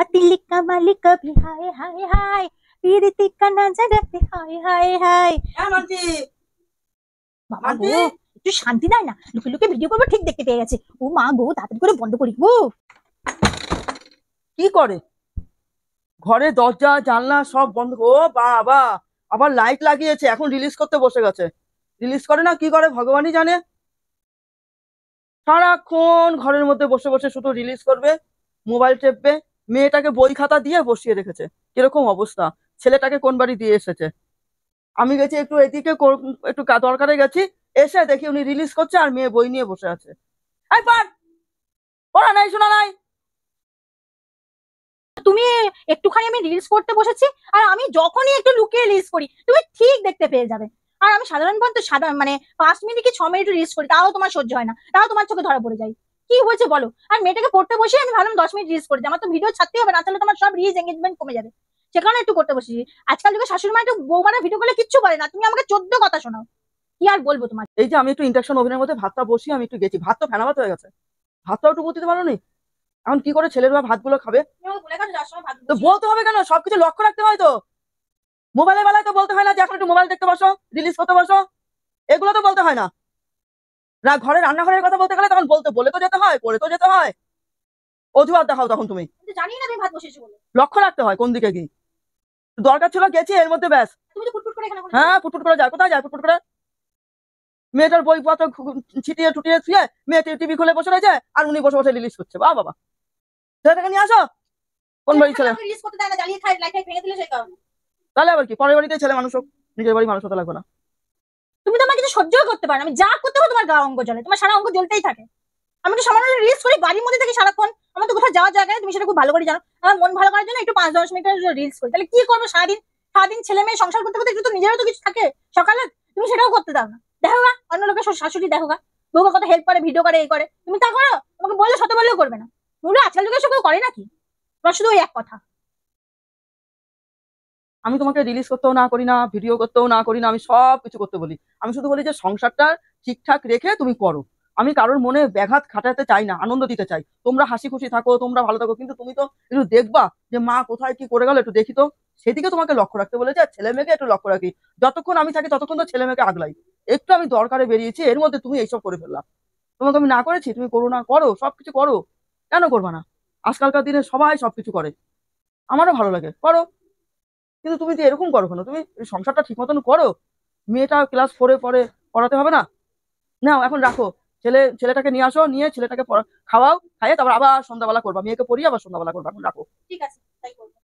दिल का मालिक कभी हाय हाय हाय पीरती का नजर पे हाय हाय हाय। মানছি বাবা মানছি গো, একটু শান্তি নাই না, লুকে লুকে ভিডিও করবো ঠিক দেখতে পেয়ে গেছে। ও মা গো, তাড়াতাড়ি করে বন্ধ করি গো। কি করে ঘরে দরজা জানলা সব বন্ধ। ও বাবা, আবার লাইট লাগিয়েছে, এখন রিলিজ করতে বসে গেছে। রিলিজ করে না কি করে ভগবানই জানে। সারাক্ষণ ঘরের মধ্যে বসে বসে শুধু রিলিজ করবে, মোবাইল টেপবে। মেয়েটাকে বই খাতা দিয়ে বসিয়ে রেখেছে, কিরকম অবস্থা। ছেলেটাকে কোন বাড়ি দিয়ে এসেছে। আমি গেছি একটু এদিকে একটু দরকারে গেছি, এসে দেখি উনি রিলিজ করছে আর মেয়ে বই নিয়ে বসে আছে। এই পার, পড়া নাই শোনা নাই। তুমি একটুখানি আমি রিলস করতে বসেছি, আর আমি যখনই একটু লুকিয়ে রিলস করি তুমি ঠিক দেখতে পেয়ে যাবে। আর আমি সাধারণত মানে 5 মিনিট কি 6 মিনিট রিলস করি, তাও তোমার সহ্য হয় না, তাও তোমার চোখে ধরা পড়ে যায়। কি হয়েছে বলো? আর মেয়েটাকে পড়তে বসে আমি ভাবলাম 10 মিনিট রিলস করি, আমার তো ভিডিও ছাড়তে হবে, না তাহলে তোমার সব রিচ এঙ্গেজমেন্ট কমে যাবে। সে কারণে একটু করতে বসেছি। আজকাল যুগে শাশুড়ি মা একটু বৌমারা ভিডিও করলে কিচ্ছু বলে না, তুমি আমাকে 14 কথা শোনাও। কি আর বলবো তোমার। এই যে আমি একটু ইন্ডাকশন ওভেনের মধ্যে ভাতটা বসিয়ে আমি একটু গেছি, ভাত তো ফেনা ভাত হয়ে গেছে। ভাতটাও একটু বলতে পারো নি। এখন কি করে ছেলেরা ভাতগুলো খাবে? তো বলতে হবে কেন, সবকিছু লক্ষ্য রাখতে হয় তো। মোবাইলের বেলায় তো বলতে হয় না যে এখন একটু মোবাইল দেখতে বসো, রিলিজ করতে বসো। এগুলো তো বলতে হয় না। ঘরে রান্নাঘরের কথা বলতে গেলে তখন বলে তো যেতে হয়, করে তো যেতে হয়। অজুহাত দেখাও তখন তুমি। জানি না তুমি ভাত বসেছো বলে। লক্ষ্য রাখতে হয় কোন দিকে কি দরকার ছিল, গেছি এর মধ্যে ব্যাস। তুমি তো ফুটফুট করে এখানে হ্যাঁ, ফুটফুট করে যায়, কোথায় যায় ফুটফুট করে? মেয়েটার বইপত্র ছিটিয়ে টুটিয়ে শুয়ে মেয়ে টিভি খুলে বসে রয়েছে, আর উনি বসে বসে রিলিজ করছে। বাবা বাবা, ছেলেটাকে নিয়ে আসো। কোন বাড়ি ছেলে? রিলস করতে দেয় না, জ্বালিয়ে খায়, লাইট ভেঙে দিলে সেই কারণে। তাহলে আবার কি, পরের বাড়িতে ছেলে মানুষ হোক, নিজের বাড়ি মানুষ হতে লাগবে না। তুমি তো আমার কিছু সহ্যই করতে পারো না, আমি যা করতে হবে তোমার গা অঙ্গ জ্বলে, তোমার সারা অঙ্গ জ্বলতেই থাকে। আমি তো সামান্য রিলস করি, বাড়ির মধ্যে থাকি সারাক্ষণ, আমার তো কোথাও যাওয়ার জায়গা নেই, তুমি সেটা খুব ভালো করে জানো। আমার মন ভালো করার জন্য একটু 5-10 মিনিটের রিলস করি, তাহলে কি করবো সারাদিন? সারাদিন ছেলে মেয়ে সংসার করতে করতে একটু তো নিজেরও তো কিছু থাকে সকালে, তুমি সেটাও করতে দাও না। দেখো গা অন্য লোকের শাশুড়ি, দেখো গা বউকে কত হেল্প করে, ভিডিও করে, এই করে, তুমি তা করো? আমাকে বললে শত বললেও করবে না। বলে আজকাল যুগে সব কেউ করে নাকি? তোমার শুধু ওই এক কথা। আমি তোমাকে রিলিজ করতেও না করি না, ভিডিও করতেও না করি না, আমি সব কিছু করতে বলি। আমি শুধু বলি যে সংসারটা ঠিকঠাক রেখে তুমি করো। আমি কারোর মনে ব্যাঘাত খাটাতে চাই না, আনন্দ দিতে চাই। তোমরা হাসি খুশি থাকো, তোমরা ভালো থাকো, কিন্তু তুমি তো একটু দেখবা যে মা কোথায় কি করে গেল, একটু দেখি তো। সেদিকে তোমাকে লক্ষ্য রাখতে বলেছে, আর ছেলে মেয়েকে একটু লক্ষ্য রাখি। যতক্ষণ আমি থাকি ততক্ষণ তো ছেলে মেয়েকে আগলাই। একটু আমি দরকারে বেরিয়েছি, এর মধ্যে তুমি এইসব করে ফেললাম। তোমাকে আমি না করেছি, তুমি করো না, করো, সবকিছু করো। কেন করবা না? আজকালকার দিনে সবাই সবকিছু করে, আমারও ভালো লাগে, করো। কিন্তু তুমি যে এরকম করো কেন? তুমি এই সংসারটা ঠিক মতন করো। মেয়েটা ক্লাস 4-এ পড়ে, পড়াতে হবে না? নাও এখন রাখো। ছেলেটাকে নিয়ে আসো, নিয়ে ছেলেটাকে খাওয়াও, খাইয়ে তারপর আবার সন্ধ্যাবেলা করবা, মেয়েকে পড়িয়ে আবার সন্ধ্যাবেলা করবা। এখন রাখো।